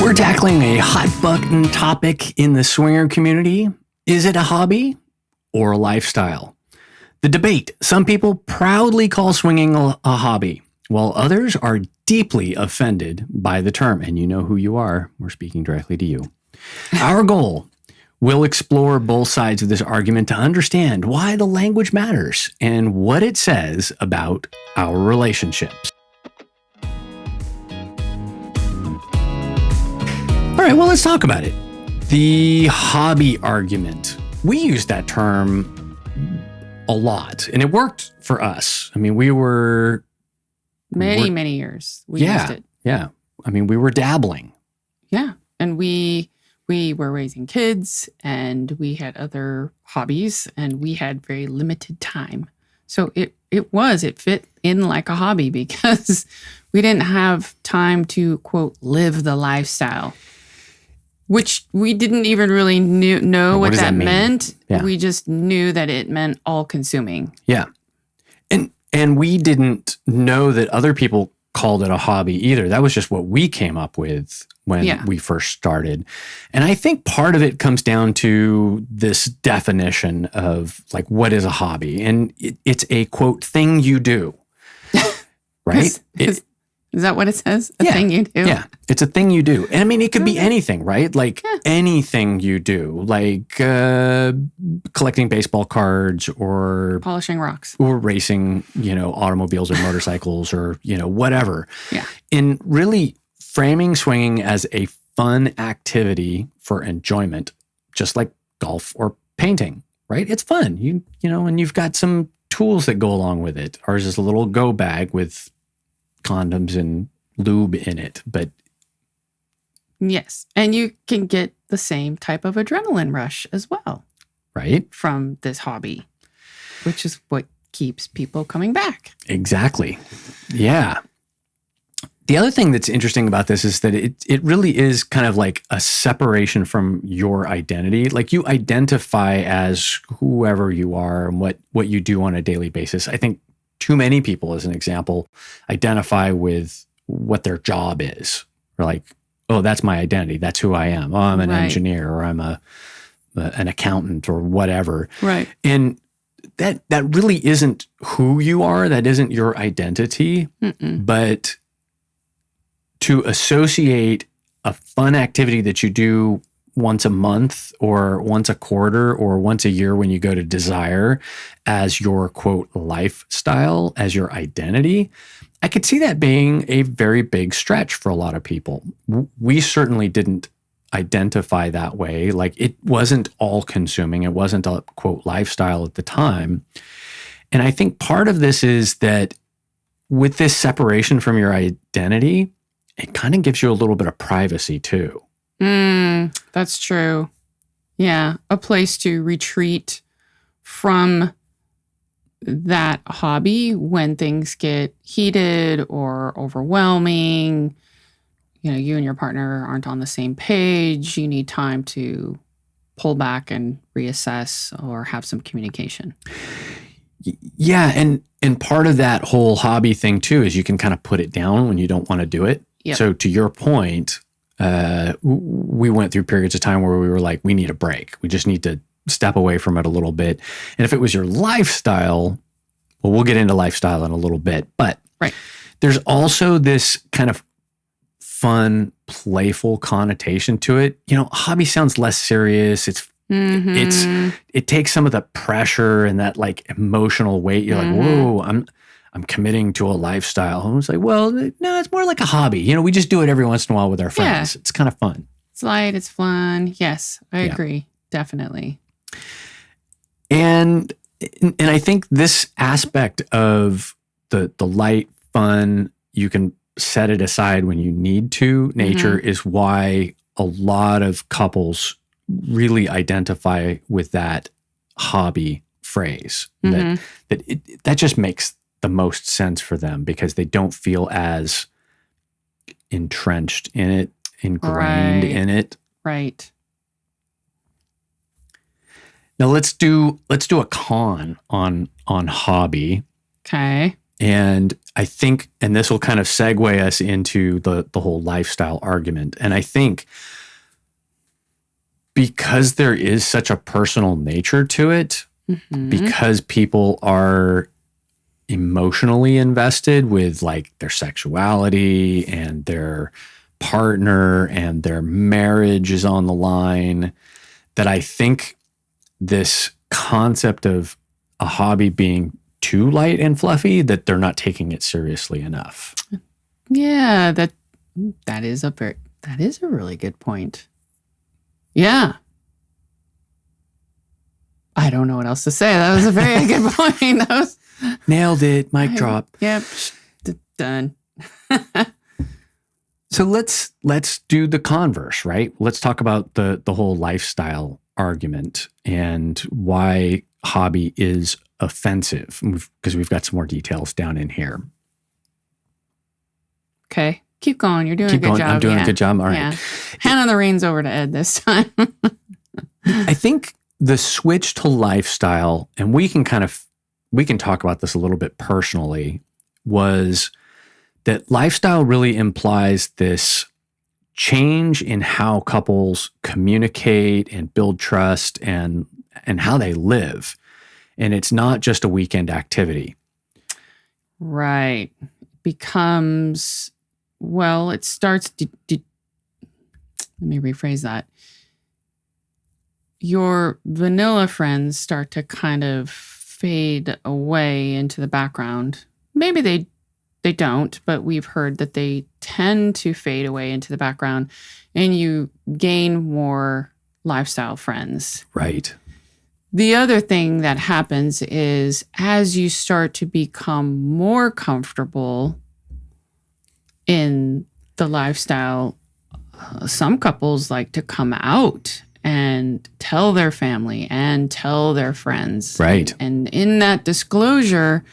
We're tackling a hot button topic in the swinger community. Is it a hobby or a lifestyle? The debate. Some people proudly call swinging a hobby, while others are deeply offended by the term. And you know who you are. We're speaking directly to you. Our goal, we'll explore both sides of this argument to understand why the language matters and what it says about our relationships. All right, well, let's talk about it. The hobby argument. We use that term a lot, and it worked for us. I mean, we were... Many years we used it. Yeah. I mean, we were dabbling. Yeah. And we were raising kids, and we had other hobbies, and we had very limited time. So it fit in like a hobby because we didn't have time to, quote, live the lifestyle. Which we didn't even really know what that meant. Yeah. We just knew that it meant all-consuming. Yeah. And we didn't know that other people called it a hobby either. That was just what we came up with when we first started. And I think part of it comes down to this definition of, like, what is a hobby? And it's a, quote, thing you do. Right? Is that what it says? A thing you do? Yeah, it's a thing you do. And I mean, it could be anything, right? Like anything you do, like collecting baseball cards or... polishing rocks. Or racing, automobiles or motorcycles or, whatever. Yeah. And really framing swinging as a fun activity for enjoyment, just like golf or painting, right? It's fun, and you've got some tools that go along with it. Ours is a little go bag with condoms and lube in it, but yes, and you can get the same type of adrenaline rush as well, right, from this hobby, which is what keeps people coming back. Exactly. Yeah. The other thing that's interesting about this is that it really is kind of like a separation from your identity. Like, you identify as whoever you are and what you do on a daily basis. I think too many people, as an example, identify with what their job is. Or like, oh, that's my identity. That's who I am. Oh, I'm an engineer, or I'm an accountant, or whatever. Right. And that really isn't who you are. That isn't your identity. Mm-mm. But to associate a fun activity that you do once a month or once a quarter or once a year when you go to Desire as your, quote, lifestyle, as your identity, I could see that being a very big stretch for a lot of people. We certainly didn't identify that way. Like, it wasn't all consuming. It wasn't a, quote, lifestyle at the time. And I think part of this is that with this separation from your identity, it kind of gives you a little bit of privacy too. That's true. Yeah. A place to retreat from that hobby when things get heated or overwhelming. You and your partner aren't on the same page. You need time to pull back and reassess or have some communication. Yeah. And part of that whole hobby thing too is you can kind of put it down when you don't want to do it. Yep. So to your point, we went through periods of time where we were like, we need a break. We just need to step away from it a little bit. And if it was your lifestyle, well, we'll get into lifestyle in a little bit, but there's also this kind of fun, playful connotation to it. Hobby sounds less serious. It takes some of the pressure and that, like, emotional weight. You're like, whoa, I'm committing to a lifestyle. And it's like, well, no, it's more like a hobby. We just do it every once in a while with our friends. Yeah. It's kind of fun. It's light. It's fun. Yes, I agree. Definitely. And I think this aspect of the light, fun, you can set it aside when you need to, nature is why a lot of couples really identify with that hobby phrase. That just makes the most sense for them because they don't feel as entrenched in it, ingrained in it. Right. Now let's do a con on hobby. Okay. And I think, and this will kind of segue us into the whole lifestyle argument. And I think because there is such a personal nature to it, because people are emotionally invested with like their sexuality and their partner and their marriage is on the line, that I think this concept of a hobby being too light and fluffy, that they're not taking it seriously enough. Yeah, that is a really good point. Yeah. I don't know what else to say. That was a very good point. That was nailed it. Mic drop. Yep. Done. So let's do the converse, right? Let's talk about the whole lifestyle argument and why hobby is offensive, because we've got some more details down in here. Okay. Keep going. You're doing a good job. I'm doing a good job. All right. Yeah. Hand on the reins over to Ed this time. I think the switch to lifestyle, and we can talk about this a little bit personally, was that lifestyle really implies this change in how couples communicate and build trust and how they live. And it's not just a weekend activity. Right. Becomes, well, it starts, let me rephrase that. Your vanilla friends start to kind of fade away into the background. Maybe they don't, but we've heard that they tend to fade away into the background and you gain more lifestyle friends. Right. The other thing that happens is as you start to become more comfortable in the lifestyle, some couples like to come out and tell their family and tell their friends. Right. And in that disclosure,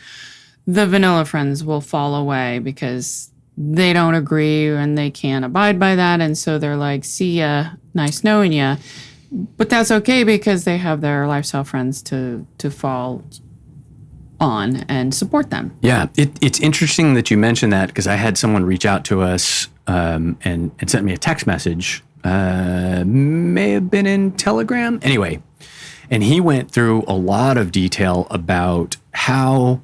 the vanilla friends will fall away because they don't agree and they can't abide by that. And so they're like, see ya, nice knowing ya. But that's okay because they have their lifestyle friends to fall on and support them. Yeah, it's interesting that you mentioned that, because I had someone reach out to us and sent me a text message. May have been in Telegram. Anyway, and he went through a lot of detail about how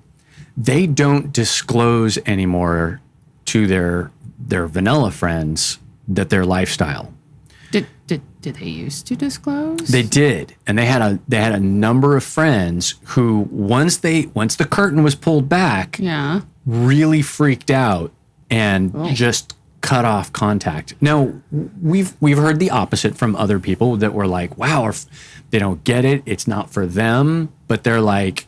they don't disclose anymore to their vanilla friends that their lifestyle. Did they used to disclose? They did, and they had a number of friends who once the curtain was pulled back, yeah, really freaked out and just cut off contact. Now we've heard the opposite from other people that were like, "Wow, or they don't get it. It's not for them." But they're like,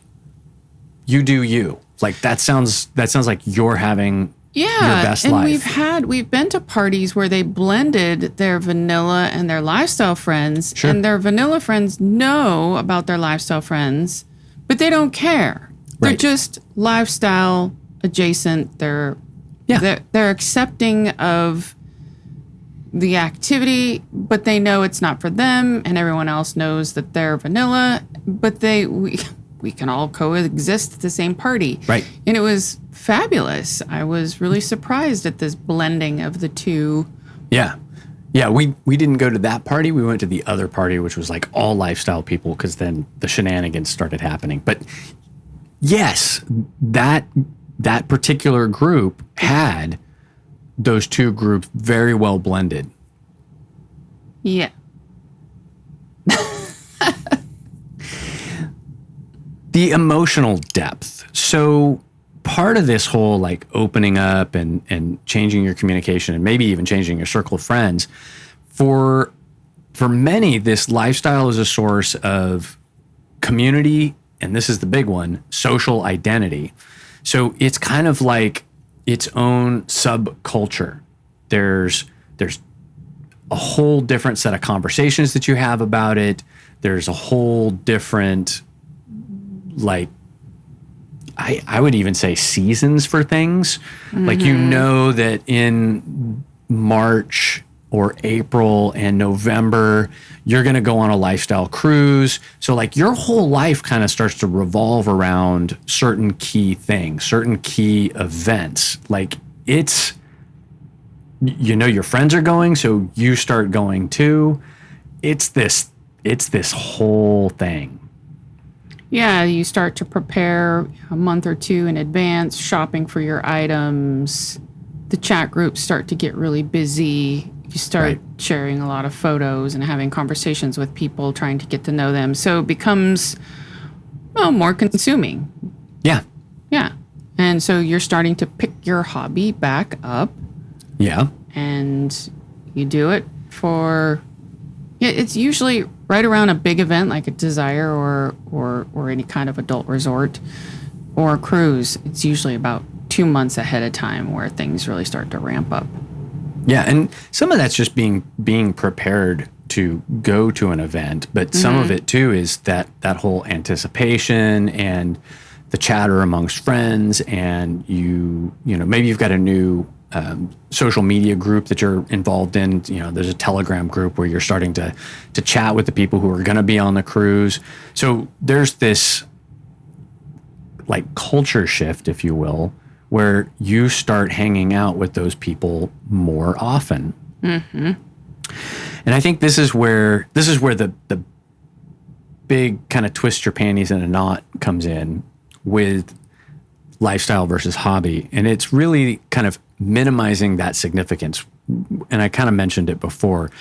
"You do you." Like that sounds like you're having your best life. And we've been to parties where they blended their vanilla and their lifestyle friends, sure. And their vanilla friends know about their lifestyle friends, but they don't care. Right. They're just lifestyle adjacent. They're accepting of the activity, but they know it's not for them, and everyone else knows that they're vanilla, but we can all coexist at the same party. Right. And it was fabulous. I was really surprised at this blending of the two. Yeah. Yeah, we didn't go to that party. We went to the other party, which was like all lifestyle people, because then the shenanigans started happening. But yes, that particular group had those two groups very well blended. Yeah. The emotional depth. So part of this whole like opening up and changing your communication and maybe even changing your circle of friends, for many, this lifestyle is a source of community, and this is the big one, social identity. So it's kind of like its own subculture. There's a whole different set of conversations that you have about it. There's a whole different, like, I would even say seasons for things. Mm-hmm. Like, you know that in March or April and November, you're going to go on a lifestyle cruise. So like your whole life kind of starts to revolve around certain key things, certain key events. Like it's, your friends are going, so you start going too. It's this whole thing. Yeah, you start to prepare a month or two in advance, shopping for your items. The chat groups start to get really busy. You start sharing a lot of photos and having conversations with people, trying to get to know them. So it becomes, more consuming. Yeah. Yeah. And so you're starting to pick your hobby back up. Yeah. And you do it for, it's usually right around a big event like a Desire or any kind of adult resort or a cruise. It's usually about 2 months ahead of time where things really start to ramp up. Yeah, and some of that's just being prepared to go to an event, but some of it too is that whole anticipation and the chatter amongst friends, and maybe you've got a new social media group that you're involved in. There's a Telegram group where you're starting to chat with the people who are going to be on the cruise. So there's this like culture shift, if you will, where you start hanging out with those people more often. Mm-hmm. And I think this is where the big kind of twist your panties in a knot comes in with lifestyle versus hobby. And it's really kind of minimizing that significance. And I kind of mentioned it before,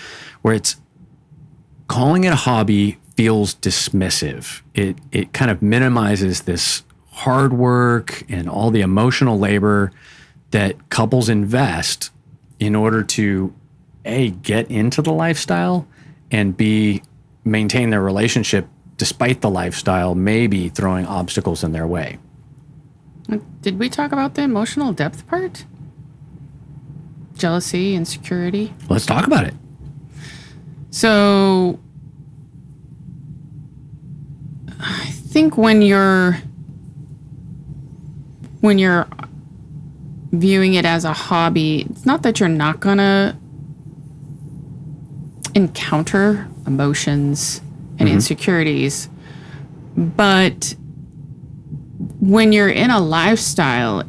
where it's calling it a hobby feels dismissive. It kind of minimizes this hard work and all the emotional labor that couples invest in order to A, get into the lifestyle, and B, maintain their relationship despite the lifestyle maybe throwing obstacles in their way. Did we talk about the emotional depth part? Jealousy, insecurity? Let's talk about it. So I think when you're viewing it as a hobby, it's not that you're not gonna encounter emotions and insecurities, but when you're in a lifestyle,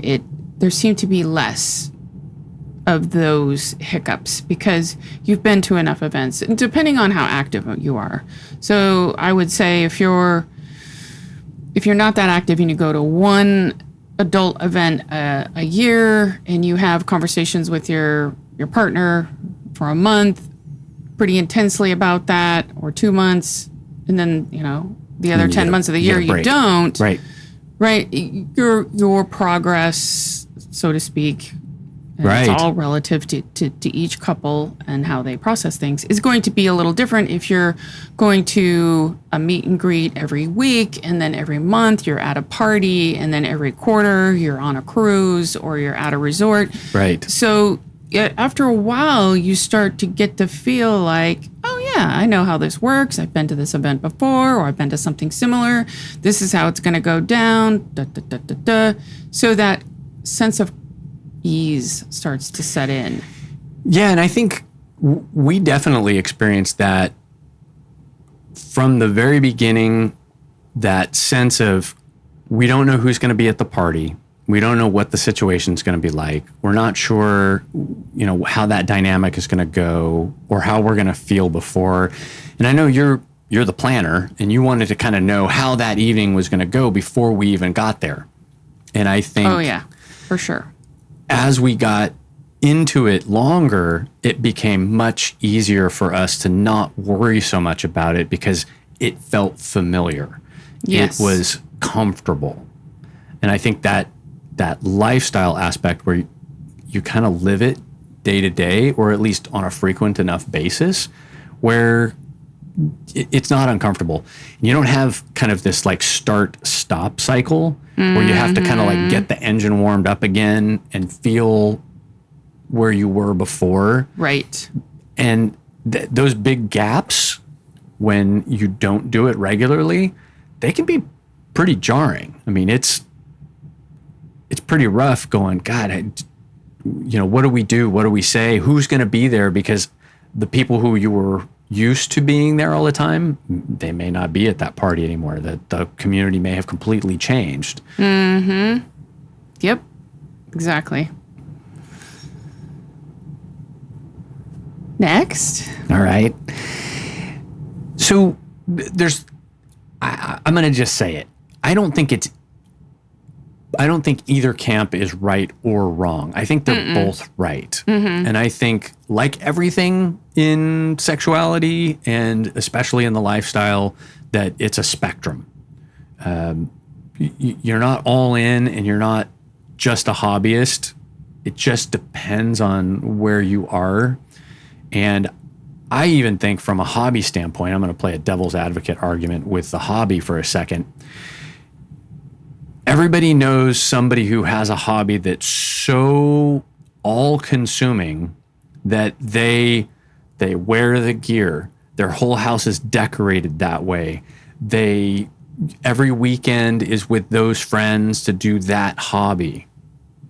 there seem to be less of those hiccups because you've been to enough events, depending on how active you are. So I would say if you're not that active and you go to one adult event a year and you have conversations with your partner for a month pretty intensely about that, or 2 months, and then the other 10 months of the year you don't, right, your progress, so to speak, and it's all relative to each couple and how they process things, is going to be a little different if you're going to a meet and greet every week, and then every month you're at a party, and then every quarter you're on a cruise or you're at a resort. Right. So after a while, you start to get to feel like, oh yeah, I know how this works. I've been to this event before, or I've been to something similar. This is how it's going to go down. Da, da, da, da, da. So that sense of ease starts to set in. Yeah, and I think we definitely experienced that from the very beginning, that sense of we don't know who's going to be at the party. We don't know what the situation's going to be like. We're not sure, how that dynamic is going to go or how we're going to feel before. And I know you're the planner, and you wanted to kind of know how that evening was going to go before we even got there. And I think, oh yeah, for sure, as we got into it longer, it became much easier for us to not worry so much about it because it felt familiar. Yes. It was comfortable. And I think that lifestyle aspect where you kind of live it day to day, or at least on a frequent enough basis, where it's not uncomfortable. You don't have kind of this like start-stop cycle where you have to kind of like get the engine warmed up again and feel where you were before. Right. And those big gaps, when you don't do it regularly, they can be pretty jarring. I mean, it's pretty rough going, God, what do we do? What do we say? Who's going to be there? Because the people who you were used to being there all the time, they may not be at that party anymore. That the community may have completely changed. Mm-hmm. Yep. Exactly. Next. All right. So I'm going to just say it. I don't think either camp is right or wrong. I think they're both right. Mm-hmm. And I think, like everything in sexuality and especially in the lifestyle, that it's a spectrum. You're not all in and you're not just a hobbyist. It just depends on where you are. And I even think from a hobby standpoint, I'm going to play a devil's advocate argument with the hobby for a second. Everybody knows somebody who has a hobby that's so all-consuming that they wear the gear. Their whole house is decorated that way. Every weekend is with those friends to do that hobby.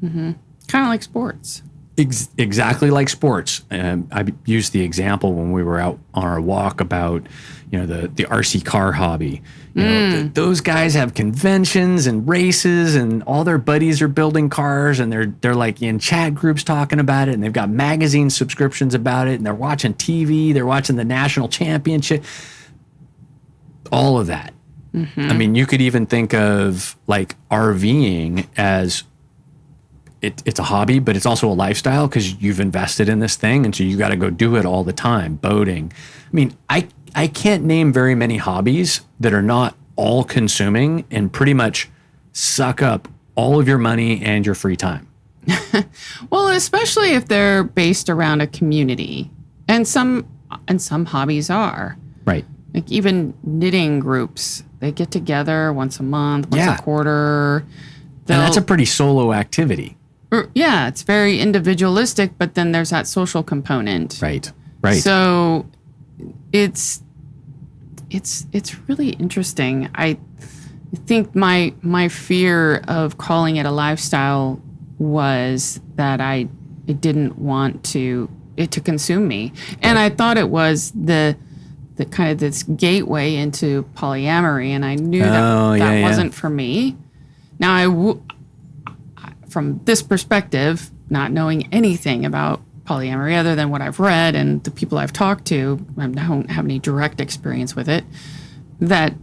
Mm-hmm. Kind of like sports. Exactly like sports. I used the example when we were out on our walk about, the RC car hobby. Those guys have conventions and races, and all their buddies are building cars, and they're like in chat groups talking about it, and they've got magazine subscriptions about it, and they're watching TV, they're watching the national championship, all of that. Mm-hmm. I mean, you could even think of like RVing as it's a hobby, but it's also a lifestyle because you've invested in this thing, and so you got to go do it all the time. Boating. I mean, I can't name very many hobbies that are not all consuming and pretty much suck up all of your money and your free time. Well, especially if they're based around a community, and some hobbies are. Right. Like even knitting groups, they get together once a month, once a quarter. And that's a pretty solo activity. Yeah, it's very individualistic, but then there's that social component. Right. So it's really interesting. I think my fear of calling it a lifestyle was that I didn't want it to consume me. And I thought it was the kind of this gateway into polyamory, and I knew that wasn't for me. Now from this perspective, not knowing anything about polyamory other than what I've read and the people I've talked to, I don't have any direct experience with it, that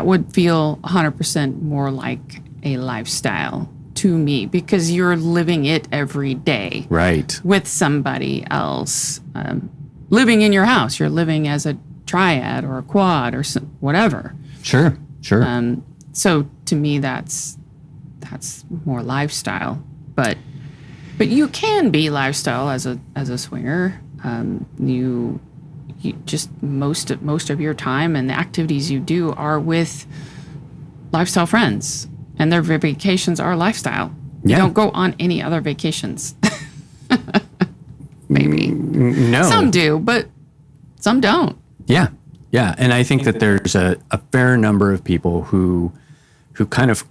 would feel 100% more like a lifestyle to me, because you're living it every day. Right. With somebody else. Living in your house, you're living as a triad or a quad or whatever. Sure. So to me, that's more lifestyle, but you can be lifestyle as a swinger. You just most of your time and the activities you do are with lifestyle friends, and their vacations are lifestyle. You don't go on any other vacations. Maybe. No. Some do, but some don't. Yeah. And I think that there's a fair number of people who kind of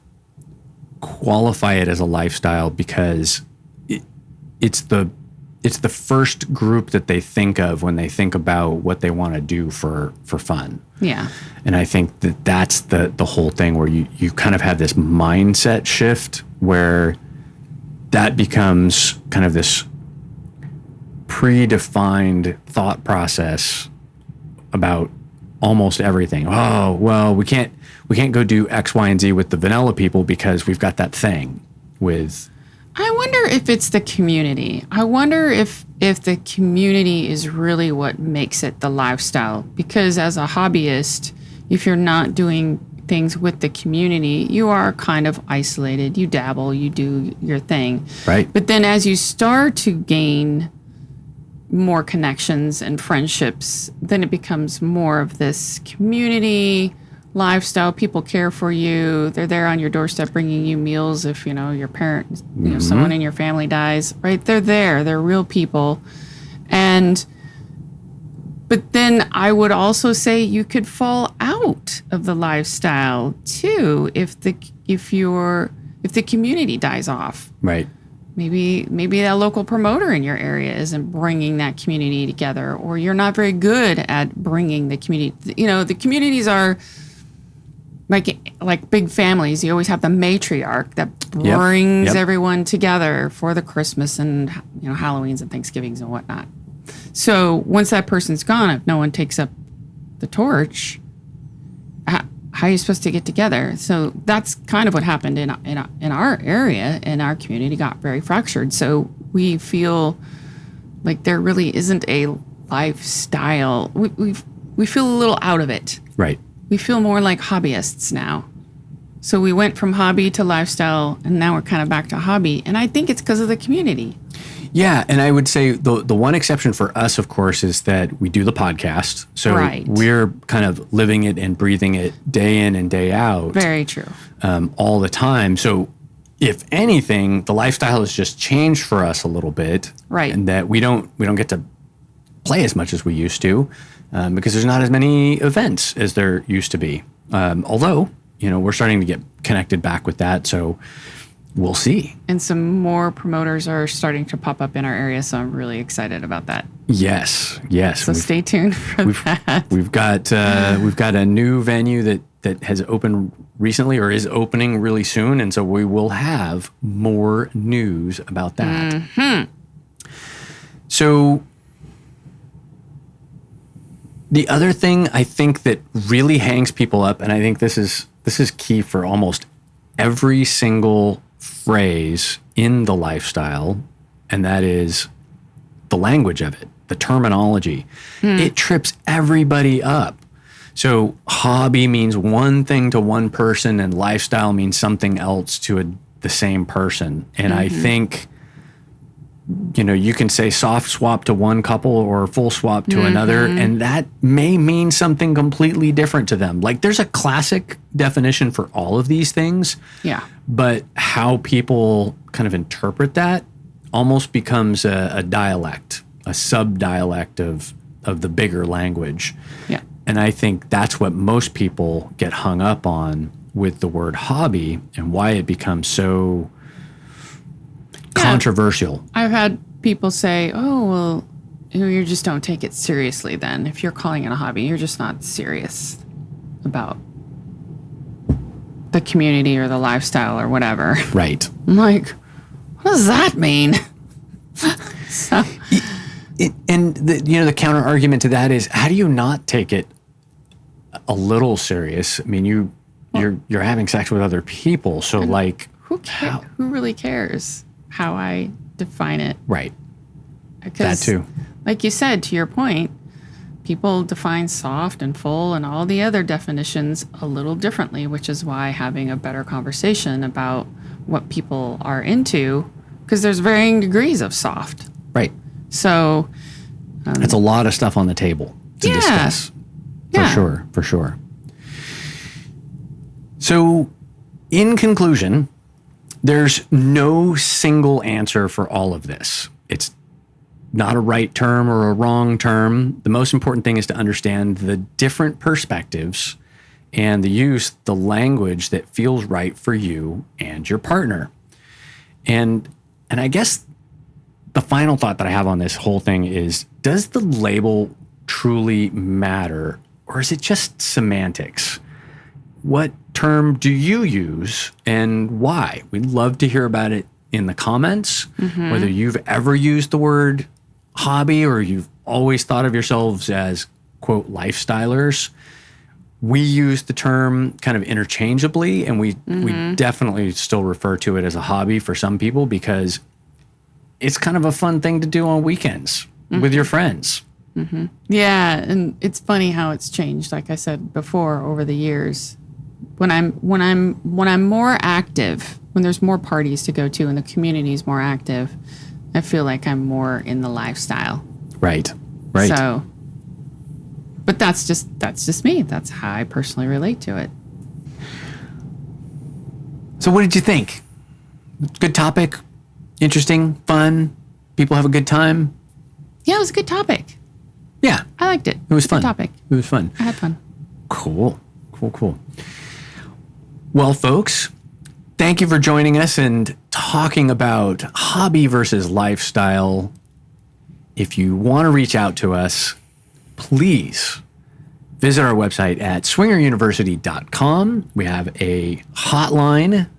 qualify it as a lifestyle because it's the first group that they think of when they think about what they want to do for fun. Yeah. And I think that's the whole thing where you kind of have this mindset shift where that becomes kind of this predefined thought process about almost everything. Oh, well, we can't go do X, Y, and Z with the vanilla people because we've got that thing with. I wonder if it's the community. I wonder if the community is really what makes it the lifestyle. Because as a hobbyist, if you're not doing things with the community, you are kind of isolated. You dabble, you do your thing. Right. But then as you start to gain more connections and friendships, then it becomes more of this community lifestyle. People care for you. They're there on your doorstep bringing you meals if, your parent, someone in your family dies, right? They're there. They're real people. But then I would also say you could fall out of the lifestyle too if the community dies off. Right. maybe that local promoter in your area isn't bringing that community together, or you're not very good at bringing the community. The communities are like big families. You always have the matriarch that brings everyone together for the Christmas and Halloweens and Thanksgivings and whatnot. So once that person's gone, if no one takes up the torch, how are you supposed to get together? So that's kind of what happened in our area, and our community got very fractured. So we feel like there really isn't a lifestyle. We feel a little out of it. Right. We feel more like hobbyists now. So we went from hobby to lifestyle, and now we're kind of back to hobby. And I think it's because of the community. Yeah, and I would say the one exception for us, of course, is that we do the podcast. So we're kind of living it and breathing it day in and day out. Very true. All the time. So if anything, the lifestyle has just changed for us a little bit. Right. And that we don't get to play as much as we used to because there's not as many events as there used to be. Although, we're starting to get connected back with that. So we'll see. And some more promoters are starting to pop up in our area, so I'm really excited about that. Yes. So stay tuned for that. We've got a new venue that has opened recently or is opening really soon, and so we will have more news about that. Mm-hmm. So the other thing I think that really hangs people up, and I think this is key for almost every single phrase in the lifestyle, and that is the language of it, the terminology. It trips everybody up. So hobby means one thing to one person, and lifestyle means something else to the same person. And I think, you can say soft swap to one couple or full swap to another, and that may mean something completely different to them. Like there's a classic definition for all of these things. Yeah. But how people kind of interpret that almost becomes a dialect, a sub-dialect of the bigger language. Yeah. And I think that's what most people get hung up on with the word hobby and why it becomes so controversial. I've had people say, oh, well, you just don't take it seriously then. If you're calling it a hobby, you're just not serious about the community or the lifestyle or whatever. Right. I'm like, what does that mean? So. And the counter argument to that is, how do you not take it a little serious? I mean, you're having sex with other people, so like, who really cares how I define it? Right. Because, that too. Like you said, to your point, people define soft and full and all the other definitions a little differently, which is why having a better conversation about what people are into, because there's varying degrees of soft. Right. So it's a lot of stuff on the table to discuss. For sure. So in conclusion, there's no single answer for all of this. It's not a right term or a wrong term. The most important thing is to understand the different perspectives and the language that feels right for you and your partner. And I guess the final thought that I have on this whole thing is, does the label truly matter, or is it just semantics? What term do you use and why? We'd love to hear about it in the comments, whether you've ever used the word hobby or you've always thought of yourselves as, quote, lifestylers. We use the term kind of interchangeably, and we definitely still refer to it as a hobby for some people because it's kind of a fun thing to do on weekends with your friends. Yeah, and it's funny how it's changed. Like I said before, over the years, when I'm more active, when there's more parties to go to and the community is more active, I feel like I'm more in the lifestyle. Right. So, but that's just me. That's how I personally relate to it. So what did you think? Good topic? Interesting? Fun? People have a good time? Yeah, it was a good topic. Yeah. I liked it. It was fun. Good topic. It was fun. I had fun. Cool. Well, folks, Thank you for joining us and talking about hobby versus lifestyle. If you want to reach out to us, please visit our website at swingeruniversity.com. We have a hotline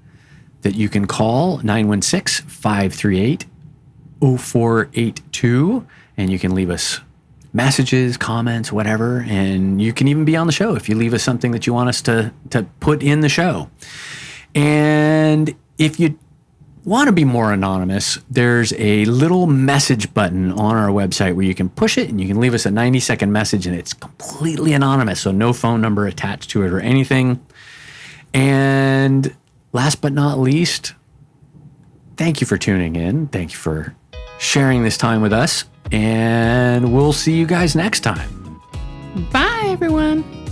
that you can call, 916-538-0482, and you can leave us messages, comments, whatever, and you can even be on the show if you leave us something that you want us to put in the show. And if you want to be more anonymous, there's a little message button on our website where you can push it and you can leave us a 90-second message, and it's completely anonymous, so no phone number attached to it or anything. And last but not least, thank you for tuning in. Thank you for sharing this time with us, and we'll see you guys next time. Bye, everyone.